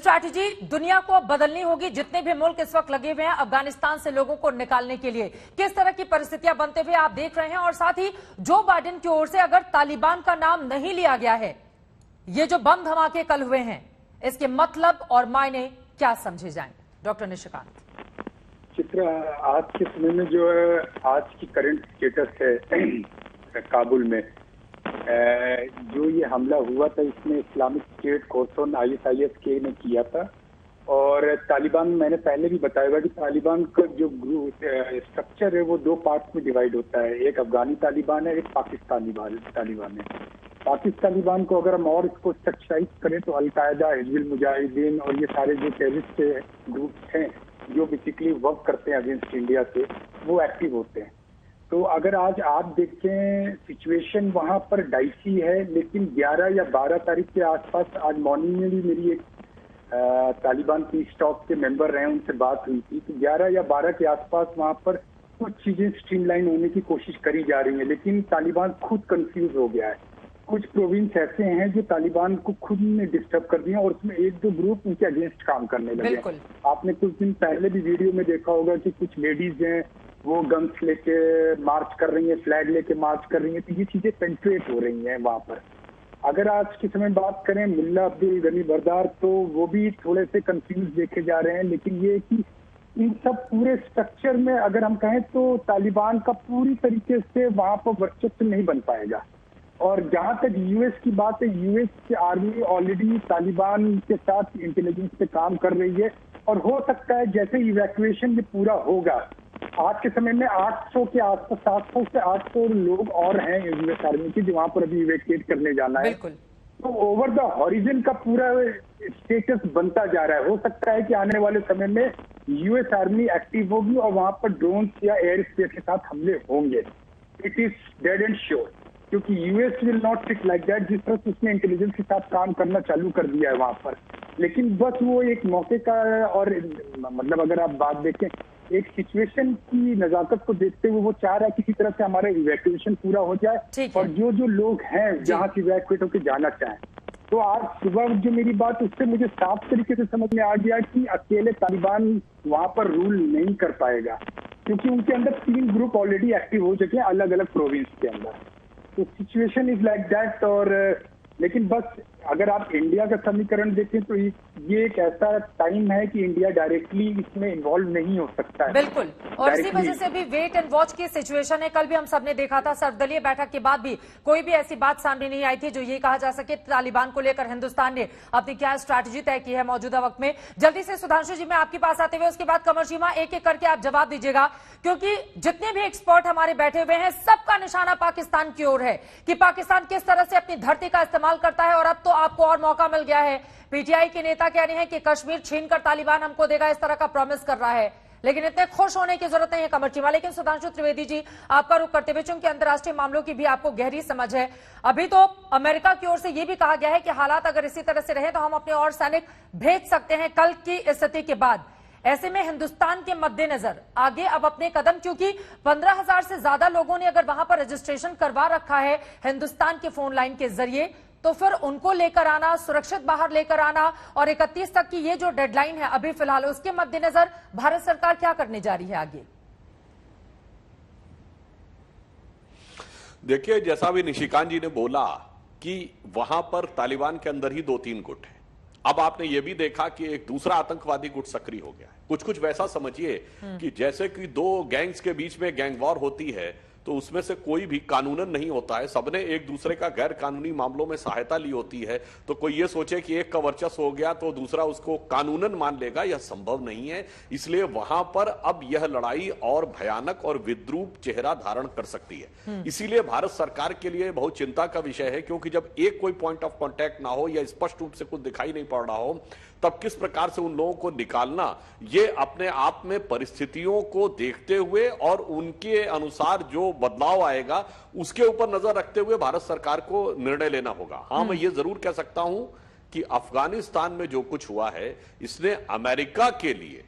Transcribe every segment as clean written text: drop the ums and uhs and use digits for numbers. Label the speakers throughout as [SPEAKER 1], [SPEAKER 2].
[SPEAKER 1] Strategy दुनिया को बदलनी होगी। जितने भी मुल्क इस वक्त लगे हुए हैं अफगानिस्तान से लोगों को निकालने के लिए, किस तरह की परिस्थितियां बनते हुए आप देख रहे हैं। और साथ ही जो बाइडेन की ओर से अगर तालिबान का नाम नहीं लिया गया है, ये जो बम धमाके कल हुए हैं, इसके मतलब और मायने क्या समझे जाएं? डॉक्टर निशिकांत।
[SPEAKER 2] चित्रा, आज के समय में जो है, आज की करंट स्टेटस है काबुल में, जो ये हमला हुआ था इसमें इस्लामिक स्टेट खोरसन ISIS के ने किया था। और तालिबान, मैंने पहले भी बताया था कि तालिबान का जो स्ट्रक्चर है वो दो पार्ट में डिवाइड होता है। एक अफगानी तालिबान है, एक पाकिस्तानी तालिबान है। पाकिस्तानी तालिबान को अगर हम और इसको स्ट्रक्चराइज करें तो अलकायदा, हिजबुल मुजाहिदीन और ये सारे जो टेररिस्ट ग्रुप्स हैं जो बेसिकली वर्क करते हैं अगेंस्ट इंडिया से, वो एक्टिव होते हैं। तो अगर आज आप देखें, सिचुएशन वहां पर डाइसी है, लेकिन 11 या 12 तारीख के आसपास, आज मॉर्निंग में भी मेरी एक तालिबान पीस टॉक के मेंबर रहे, उनसे बात हुई थी। तो 11 या 12 के आसपास वहां पर कुछ चीजें स्ट्रीमलाइन होने की कोशिश करी जा रही है, लेकिन तालिबान खुद कंफ्यूज हो गया है। कुछ प्रोविंस ऐसे हैं जो तालिबान को खुद ने डिस्टर्ब कर दिया और उसमें एक दो ग्रुप उनके अगेंस्ट काम करने लगे। आपने कुछ दिन पहले भी वीडियो में देखा होगा कि कुछ लेडीज हैं वो गन्स लेके मार्च कर रही हैं, फ्लैग लेके मार्च कर रही हैं। तो ये चीजें पेंट्रेट हो रही हैं वहां पर। अगर आज के समय बात करें मुल्ला अब्दुल गनी बरदार, तो वो भी थोड़े से कंफ्यूज देखे जा रहे हैं। लेकिन ये कि इन सब पूरे स्ट्रक्चर में अगर हम कहें तो तालिबान का पूरी तरीके से वहां पर वर्चस्व नहीं बन पाएगा। और जहां तक यूएस की बात है, यूएस की आर्मी ऑलरेडी तालिबान के साथ इंटेलिजेंस पे काम कर रही है। और हो सकता है जैसे इवैक्यूएशन ये पूरा होगा, आज के समय में 800 के आसपास, 700 से 800 लोग और हैं यूएस आर्मी के जो वहां पर अभी इवैक्यूएट करने जाना है। तो ओवर द हॉरिजन का पूरा स्टेटस बनता जा रहा है। हो सकता है कि आने वाले समय में यूएस आर्मी एक्टिव होगी और वहां पर ड्रोन या एयर स्पेस के साथ हमले होंगे। It is dead and sure, क्योंकि US will not sit like that. जिस तरह से उसने इंटेलिजेंस के साथ काम करना चालू कर दिया है वहां पर, लेकिन बस वो एक मौके का, और मतलब अगर आप बात देखें एक सिचुएशन की नजाकत को देखते हुए वो चाह रहा है किसी तरह से हमारा इवैक्यूएशन पूरा हो जाए और जो जो लोग हैं जहां से इवैक्यूएट होकर जाना चाहें। तो आज सुबह जो मेरी बात, उससे मुझे साफ तरीके से समझ में आ गया कि अकेले तालिबान वहां पर रूल नहीं कर पाएगा, क्योंकि उनके अंदर 3 ग्रुप ऑलरेडी एक्टिव हो चुके हैं अलग अलग प्रोविंस के अंदर। तो सिचुएशन इज लाइक दैट। और लेकिन बस अगर आप इंडिया का समीकरण देखें तो ये एक ऐसा टाइम है कि इंडिया डायरेक्टली इसमें इन्वॉल्व नहीं हो सकता है।
[SPEAKER 1] बिल्कुल, और इसी वजह से भी वेट एंड वॉच की सिचुएशन है। कल भी हम सबने देखा था, सर्वदलीय बैठक के बाद भी कोई भी ऐसी बात सामने नहीं आई थी जो ये कहा जा सके तालिबान को लेकर हिंदुस्तान ने अपनी क्या स्ट्रैटेजी तय की है मौजूदा वक्त में। जल्दी से सुधांशु जी मैं आपके पास आते हुए, उसके बाद कमर सीमा, एक एक करके आप जवाब दीजिएगा, क्योंकि जितने भी एक्सपर्ट हमारे बैठे हुए हैं सबका निशाना पाकिस्तान की ओर है कि पाकिस्तान किस तरह से अपनी धरती का इस्तेमाल करता है। और अब तो आपको और मौका मिल गया है। पीटीआई के नेता कह रहे हैं कि कश्मीर छीनकर तालिबान हमको देगा, इस तरह का प्रॉमिस कर रहा है। लेकिन इतने खुश होने की जरूरत नहीं है कमर चीमा। लेकिन सुधांशु त्रिवेदी जी, आपका रुख करते हुए, चूंकि अंतर्राष्ट्रीय मामलों की भी आपको गहरी समझ है, अभी तो अमेरिका की ओर से यह भी कहा गया है कि हालात अगर इसी तरह से रहे तो हम अपने और सैनिक भेज सकते हैं कल की स्थिति के बाद। ऐसे में हिंदुस्तान के मद्देनजर आगे अब अपने कदम, क्योंकि 15,000 से ज्यादा लोगों ने अगर वहां पर रजिस्ट्रेशन करवा रखा है हिंदुस्तान के फोन लाइन के जरिए, तो फिर उनको लेकर आना, सुरक्षित बाहर लेकर आना, और 31 तक की ये जो डेडलाइन है अभी फिलहाल, उसके मद्देनजर भारत सरकार क्या करने जा रही है आगे?
[SPEAKER 3] देखिए, जैसा भी निशिकांत जी ने बोला कि वहां पर तालिबान के अंदर ही 2-3 गुट हैं। अब आपने ये भी देखा कि एक दूसरा आतंकवादी गुट सक्रिय हो गया है। कुछ वैसा समझिए कि जैसे कि 2 गैंग्स के बीच में गैंग वॉर होती है, तो उसमें से कोई भी कानूनन नहीं होता है, सबने एक दूसरे का गैर कानूनी मामलों में सहायता ली होती है। तो कोई ये सोचे कि एक का वर्चस्व हो गया तो दूसरा उसको कानूनन मान लेगा, यह संभव नहीं है। इसलिए वहां पर अब यह लड़ाई और भयानक और विद्रूप चेहरा धारण कर सकती है। इसीलिए भारत सरकार के लिए बहुत चिंता का विषय है, क्योंकि जब एक कोई पॉइंट ऑफ कॉन्टैक्ट ना हो या स्पष्ट रूप से कुछ दिखाई नहीं पड़ रहा हो, तब किस प्रकार से उन लोगों को निकालना, ये अपने आप में परिस्थितियों को देखते हुए और उनके अनुसार जो बदलाव आएगा उसके ऊपर नजर रखते हुए भारत सरकार को निर्णय लेना होगा। हां, मैं ये जरूर कह सकता हूं कि अफगानिस्तान में जो कुछ हुआ है, इसने अमेरिका के लिए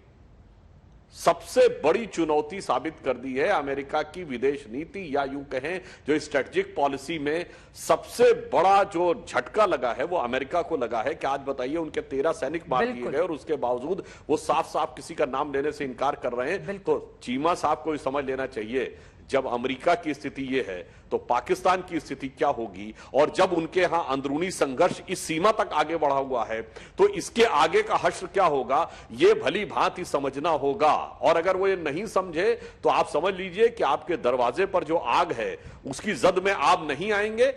[SPEAKER 3] सबसे बड़ी चुनौती साबित कर दी है। अमेरिका की विदेश नीति या यूं कहें जो स्ट्रेटेजिक पॉलिसी में सबसे बड़ा जो झटका लगा है वो अमेरिका को लगा है कि आज बताइए उनके 13 सैनिक मार दिए गए और उसके बावजूद वो साफ साफ किसी का नाम लेने से इनकार कर रहे हैं। तो चीमा साहब को समझ लेना चाहिए, जब अमेरिका की स्थिति यह है तो पाकिस्तान की स्थिति क्या होगी, और जब उनके यहां अंदरूनी संघर्ष इस सीमा तक आगे बढ़ा हुआ है तो इसके आगे का हश्र क्या होगा, यह भली भांति समझना होगा। और अगर वो ये नहीं समझे तो आप समझ लीजिए कि आपके दरवाजे पर जो आग है उसकी जद में आप नहीं आएंगे।